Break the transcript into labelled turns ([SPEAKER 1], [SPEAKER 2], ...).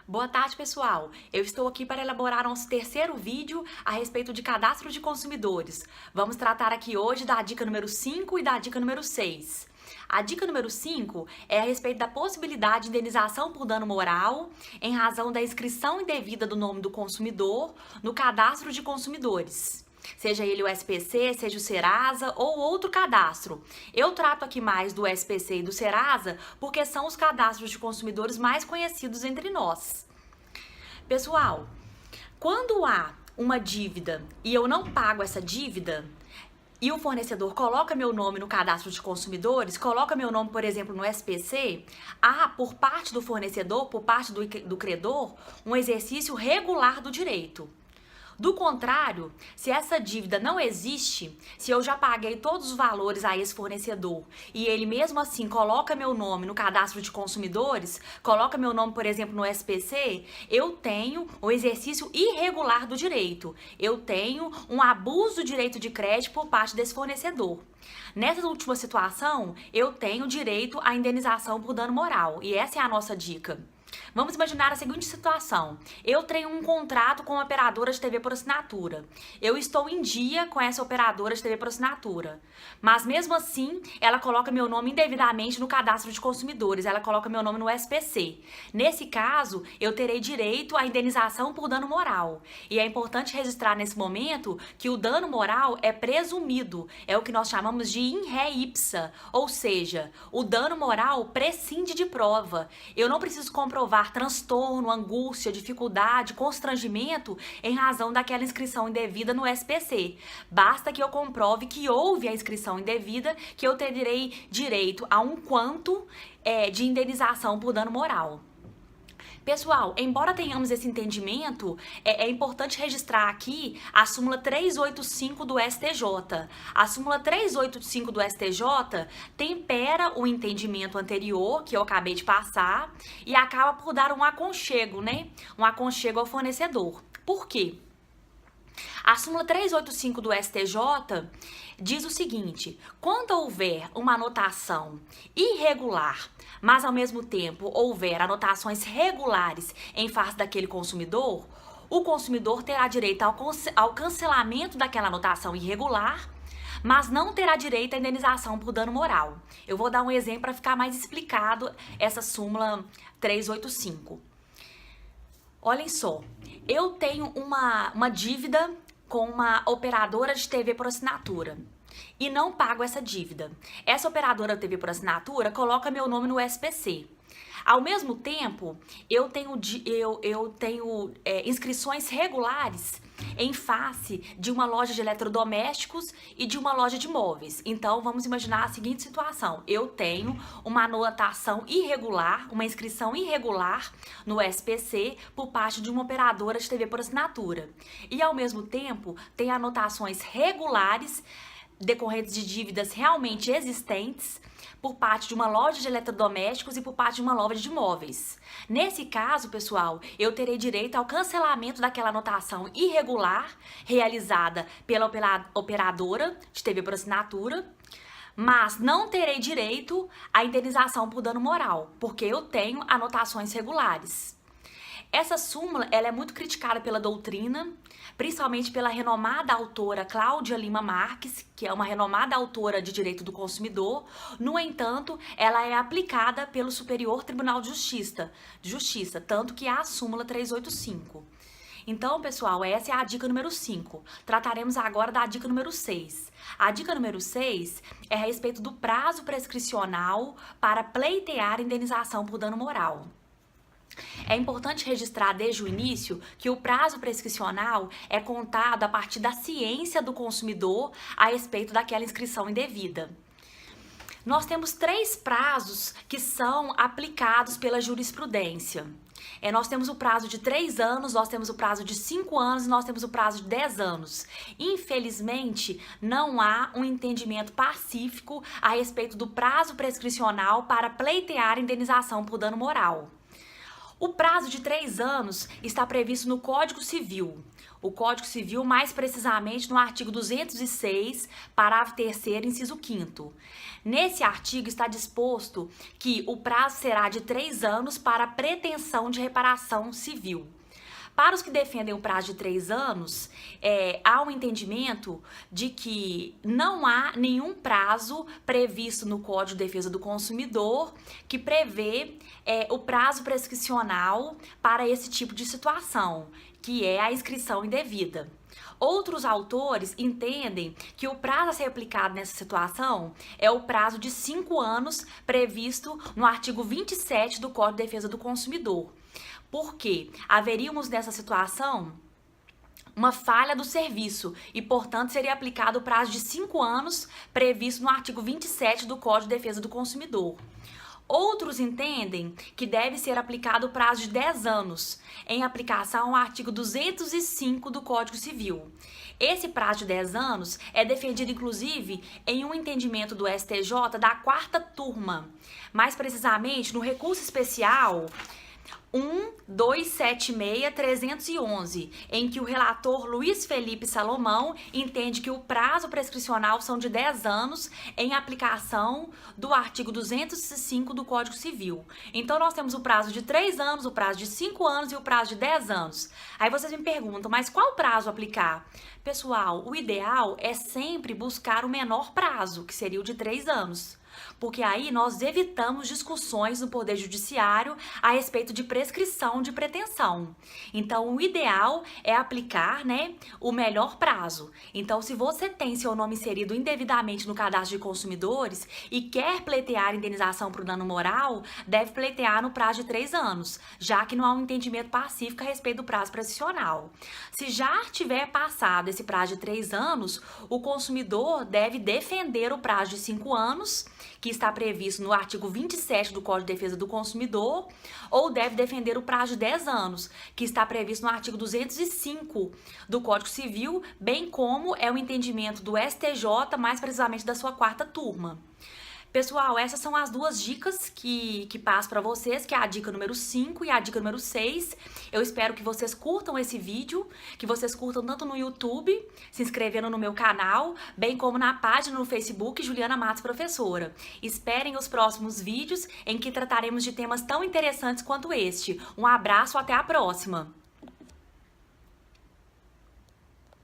[SPEAKER 1] Boa tarde, pessoal! Eu estou aqui para elaborar nosso terceiro vídeo a respeito de cadastro de consumidores. Vamos tratar aqui hoje da dica número 5 e da dica número 6. A dica número 5 é a respeito da possibilidade de indenização por dano moral em razão da inscrição indevida do nome do consumidor no cadastro de consumidores. Seja ele o SPC, seja o Serasa ou outro cadastro. Eu trato aqui mais do SPC e do Serasa porque são os cadastros de consumidores mais conhecidos entre nós. Pessoal, quando há uma dívida e eu não pago essa dívida e o fornecedor coloca meu nome no cadastro de consumidores, coloca meu nome, por exemplo, no SPC, há por parte do fornecedor, por parte do credor, um exercício regular do direito. Do contrário, se essa dívida não existe, se eu já paguei todos os valores a esse fornecedor e ele mesmo assim coloca meu nome no cadastro de consumidores, coloca meu nome, por exemplo, no SPC, eu tenho um exercício irregular do direito. Eu tenho um abuso do direito de crédito por parte desse fornecedor. Nessa última situação, eu tenho direito à indenização por dano moral e essa é a nossa dica. Vamos imaginar a seguinte situação. Eu tenho um contrato com uma operadora de TV por assinatura. Eu estou em dia com essa operadora de TV por assinatura. Mas mesmo assim, ela coloca meu nome indevidamente no cadastro de consumidores. Ela coloca meu nome no SPC. Nesse caso, eu terei direito à indenização por dano moral. E é importante registrar nesse momento que o dano moral é presumido. É o que nós chamamos de in re ipsa. Ou seja, o dano moral prescinde de prova. Eu não preciso comprovar transtorno, angústia, dificuldade, constrangimento em razão daquela inscrição indevida no SPC. Basta que eu comprove que houve a inscrição indevida, que eu terei direito a um quanto de indenização por dano moral. Pessoal, embora tenhamos esse entendimento, é importante registrar aqui a súmula 385 do STJ. A súmula 385 do STJ tempera o entendimento anterior, que eu acabei de passar, e acaba por dar um aconchego, né? Um aconchego ao fornecedor. Por quê? A súmula 385 do STJ diz o seguinte: quando houver uma anotação irregular, mas ao mesmo tempo houver anotações regulares em face daquele consumidor, o consumidor terá direito ao cancelamento daquela anotação irregular, mas não terá direito à indenização por dano moral. Eu vou dar um exemplo para ficar mais explicado essa súmula 385. Olhem só, eu tenho uma dívida com uma operadora de TV por assinatura e não pago essa dívida. Essa operadora de TV por assinatura coloca meu nome no SPC. Ao mesmo tempo, eu tenho inscrições regulares em face de uma loja de eletrodomésticos e de uma loja de móveis. Então, vamos imaginar a seguinte situação. Eu tenho uma anotação irregular, uma inscrição irregular no SPC por parte de uma operadora de TV por assinatura. E, ao mesmo tempo, tem anotações regulares decorrentes de dívidas realmente existentes por parte de uma loja de eletrodomésticos e por parte de uma loja de móveis. Nesse caso, pessoal, eu terei direito ao cancelamento daquela anotação irregular realizada pela operadora de TV por assinatura, mas não terei direito à indenização por dano moral, porque eu tenho anotações regulares. Essa súmula ela é muito criticada pela doutrina, principalmente pela renomada autora Cláudia Lima Marques, que é uma renomada autora de direito do consumidor. No entanto, ela é aplicada pelo Superior Tribunal de Justiça, tanto que há a súmula 385. Então, pessoal, essa é a dica número 5. Trataremos agora da dica número 6. A dica número 6 é a respeito do prazo prescricional para pleitear indenização por dano moral. É importante registrar desde o início que o prazo prescricional é contado a partir da ciência do consumidor a respeito daquela inscrição indevida. Nós temos 3 prazos que são aplicados pela jurisprudência. Nós temos o prazo de 3 anos, nós temos o prazo de 5 anos e nós temos o prazo de 10 anos. Infelizmente, não há um entendimento pacífico a respeito do prazo prescricional para pleitear indenização por dano moral. O prazo de 3 anos está previsto no Código Civil. o Código Civil, mais precisamente no artigo 206, parágrafo 3º, inciso 5º. Nesse artigo está disposto que o prazo será de 3 anos para a pretensão de reparação civil. Para os que defendem o prazo de 3 anos, há um entendimento de que não há nenhum prazo previsto no Código de Defesa do Consumidor que prevê o prazo prescricional para esse tipo de situação, que é a inscrição indevida. Outros autores entendem que o prazo a ser aplicado nessa situação é o prazo de 5 anos previsto no artigo 27 do Código de Defesa do Consumidor. Porque haveríamos nessa situação uma falha do serviço e, portanto, seria aplicado o prazo de 5 anos previsto no artigo 27 do Código de Defesa do Consumidor. Outros entendem que deve ser aplicado o prazo de 10 anos, em aplicação ao artigo 205 do Código Civil. Esse prazo de 10 anos é defendido, inclusive, em um entendimento do STJ da 4ª turma, mais precisamente no recurso especial 1276311, em que o relator Luiz Felipe Salomão entende que o prazo prescricional são de 10 anos em aplicação do artigo 205 do Código Civil. Então, nós temos o prazo de 3 anos, o prazo de 5 anos e o prazo de 10 anos. Aí vocês me perguntam, mas qual prazo aplicar? Pessoal, o ideal é sempre buscar o menor prazo, que seria o de 3 anos. Porque aí nós evitamos discussões no Poder Judiciário a respeito de prescrição de pretensão. Então, o ideal é aplicar, o melhor prazo. Então, se você tem seu nome inserido indevidamente no cadastro de consumidores e quer pleitear indenização por dano moral, deve pleitear no prazo de 3 anos, já que não há um entendimento pacífico a respeito do prazo prescricional. Se já tiver passado esse prazo de 3 anos, o consumidor deve defender o prazo de 5 anos, que está previsto no artigo 27 do Código de Defesa do Consumidor, ou deve defender o prazo de 10 anos, que está previsto no artigo 205 do Código Civil, bem como é o entendimento do STJ, mais precisamente da sua 4ª turma. Pessoal, essas são as duas dicas que passo para vocês, que é a dica número 5 e a dica número 6. Eu espero que vocês curtam esse vídeo, que vocês curtam tanto no YouTube, se inscrevendo no meu canal, bem como na página no Facebook Juliana Matos Professora. Esperem os próximos vídeos em que trataremos de temas tão interessantes quanto este. Um abraço, até a próxima!